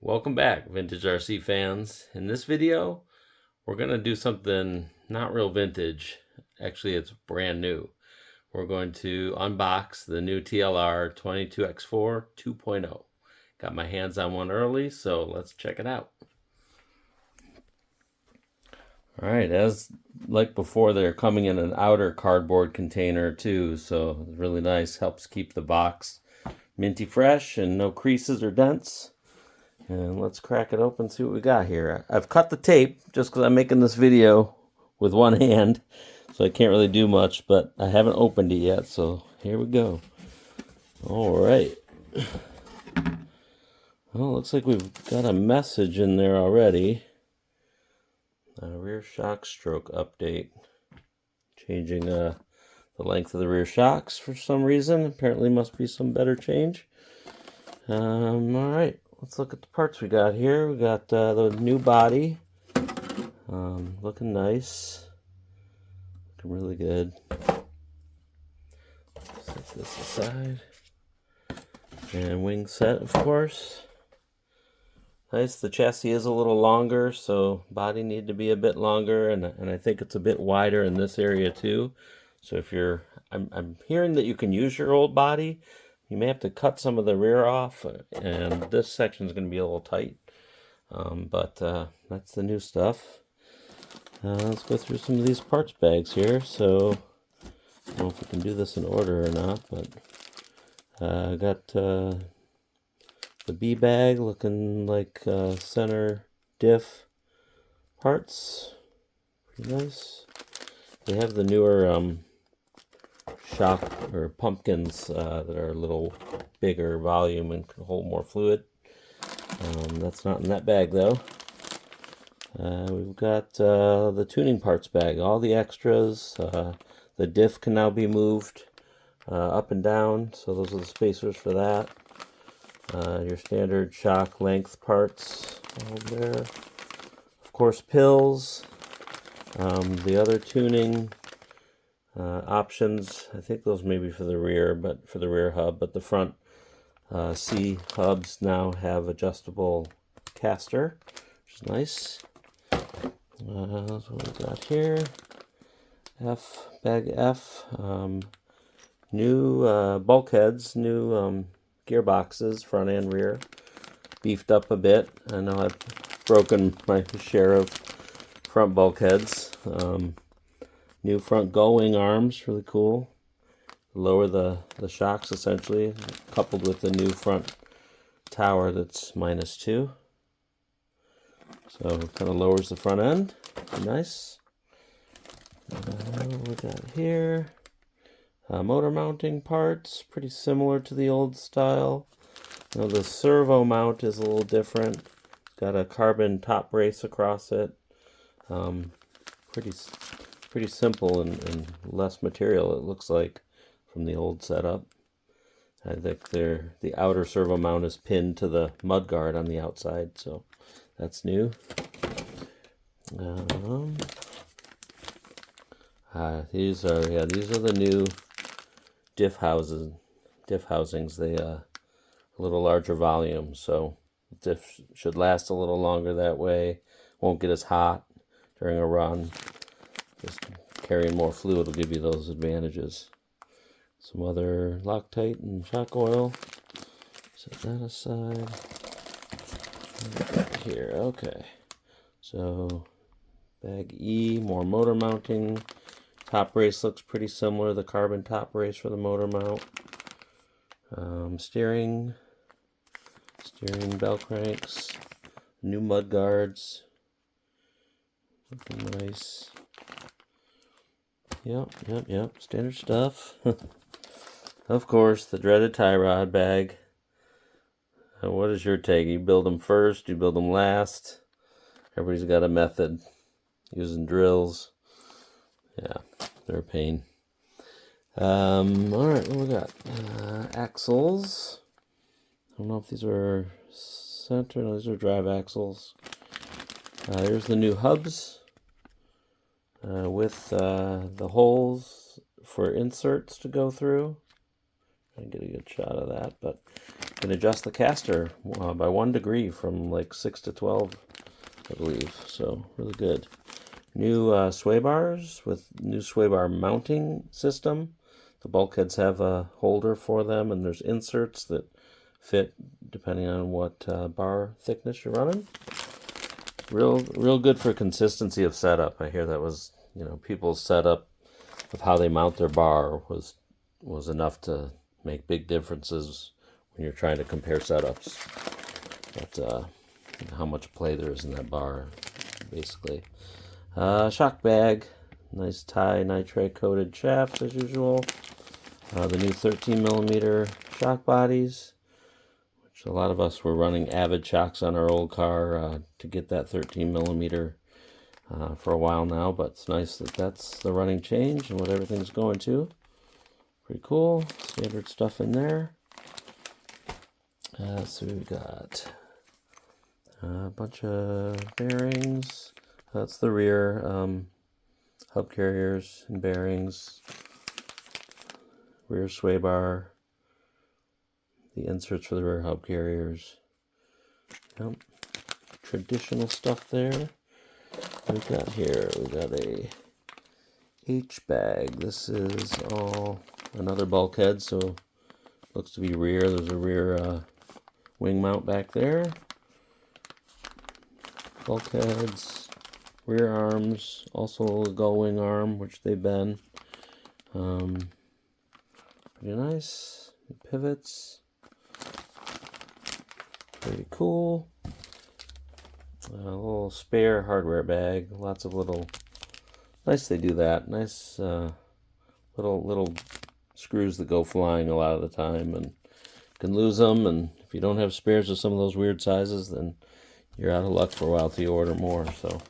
Welcome back, Vintage RC fans. In this video, we're going to do something not real vintage. Actually, it's brand new. We're going to unbox the new TLR 22x-4 2.0. Got my hands on one early, so let's check it out. All right, as like before, they're coming in an outer cardboard container too, so it's really nice. Helps keep the box minty fresh and no creases or dents. And let's crack it open and see what we got here. I've cut the tape just because I'm making this video with one hand, so I can't really do much, but I haven't opened it yet, so here we go. All right. Well, looks like we've got a message in there already. A rear shock stroke update. Changing the length of the rear shocks for some reason. Apparently must be some better change. All right. Let's look at the parts we got here. We got the new body. Looking nice. Looking really good. Set this aside. And wing set, of course. Nice. The chassis is a little longer, so body need to be a bit longer, and I think it's a bit wider in this area too. So if you're, I'm hearing that you can use your old body. You may have to cut some of the rear off, and this section is going to be a little tight. But that's the new stuff. Let's go through some of these parts bags here. So I don't know if we can do this in order or not, but I got the B bag looking like center diff parts. Pretty nice. They have the newer shock or pumpkins that are a little bigger volume and can hold more fluid. That's not in that bag though. We've got the tuning parts bag, all the extras. The diff can now be moved up and down, so those are the spacers for that. Your standard shock length parts all there. Of course, pills. The other tuning options, I think those may be for the rear, but for the rear hub, but the front C hubs now have adjustable caster, which is nice. That's what we got here. Bag F. New bulkheads, new gearboxes, front and rear, beefed up a bit. I know I've broken my share of front bulkheads. New front gull wing arms, really cool. Lower the shocks essentially, coupled with the new front tower that's -2. So it kind of lowers the front end. Nice. What we got here? Motor mounting parts, pretty similar to the old style. Now the servo mount is a little different. It's got a carbon top brace across it. Pretty simple and less material, it looks like, from the old setup. I think the outer servo mount is pinned to the mudguard on the outside, so that's new. These are the new diff housings. They a little larger volume, so diff should last a little longer that way. Won't get as hot during a run. Just carrying more fluid will give you those advantages. Some other Loctite and shock oil. Set that aside. Here, okay. So bag E, more motor mounting. Top brace looks pretty similar, the carbon top brace for the motor mount. Steering bell cranks, new mud guards. Looking nice. Yep, standard stuff. Of course, the dreaded tie rod bag. What is your take? You build them first, you build them last? Everybody's got a method. Using drills. Yeah, they're a pain. Alright, what we got? Axles. I don't know if these are center. No, these are drive axles. Here's the new hubs. With the holes for inserts to go through. I can get a good shot of that, but can adjust the caster by 1 degree from like 6 to 12, I believe. So really good. New sway bars with new sway bar mounting system. The bulkheads have a holder for them, and there's inserts that fit depending on what bar thickness you're running. Real good for consistency of setup. I hear that was, people's setup of how they mount their bar was enough to make big differences when you're trying to compare setups. But how much play there is in that bar, basically. Shock bag, nice tie nitride coated shafts as usual. The new 13mm shock bodies, which a lot of us were running Avid shocks on our old car to get that 13mm for a while now, but it's nice that that's the running change and what everything's going to. Pretty cool. Standard stuff in there. So we've got a bunch of bearings. That's the rear hub carriers and bearings. Rear sway bar. The inserts for the rear hub carriers. Yep. Traditional stuff there. What we got here? We got a H bag. This is all another bulkhead, so looks to be rear. There's a rear wing mount back there. Bulkheads, rear arms, also a gull wing arm, which they've been. Pretty nice. Pivots. Pretty cool. A little spare hardware bag. Lots of little. Nice they do that. Nice little screws that go flying a lot of the time, and you can lose them. And if you don't have spares of some of those weird sizes, then you're out of luck for a while till you order more. So,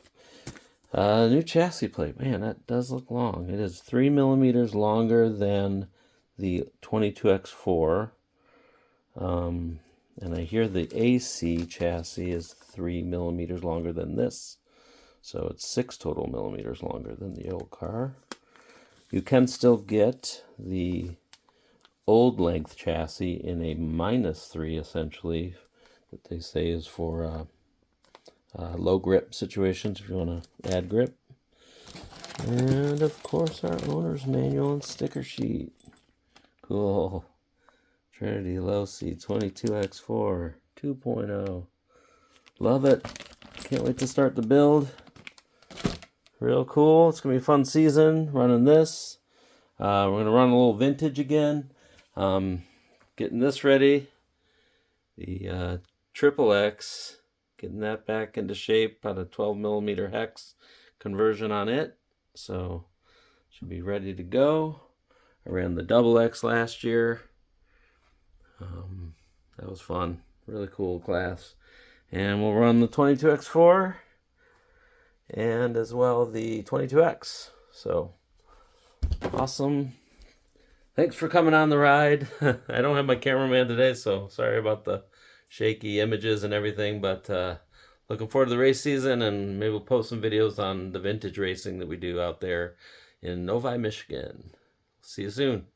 new chassis plate. Man, that does look long. It is 3mm longer than the 22x-4. And I hear the AC chassis is 3mm longer than this. So it's 6 total millimeters longer than the old car. You can still get the old length chassis in a -3, essentially, that they say is for low grip situations if you want to add grip. And of course our owner's manual and sticker sheet. Cool. Trinity Low C 22x-4 2.0. Love it. Can't wait to start the build. Real cool. It's going to be a fun season running this. We're going to run a little vintage again. Getting this ready. The Triple X. Getting that back into shape. About a 12mm hex conversion on it. So should be ready to go. I ran the Double X last year. That was fun. Really cool class. And we'll run the 22x-4 and as well the 22x. So awesome. Thanks for coming on the ride. I don't have my cameraman today, so sorry about the shaky images and everything, but looking forward to the race season, and maybe we'll post some videos on the vintage racing that we do out there in Novi, Michigan. See you soon.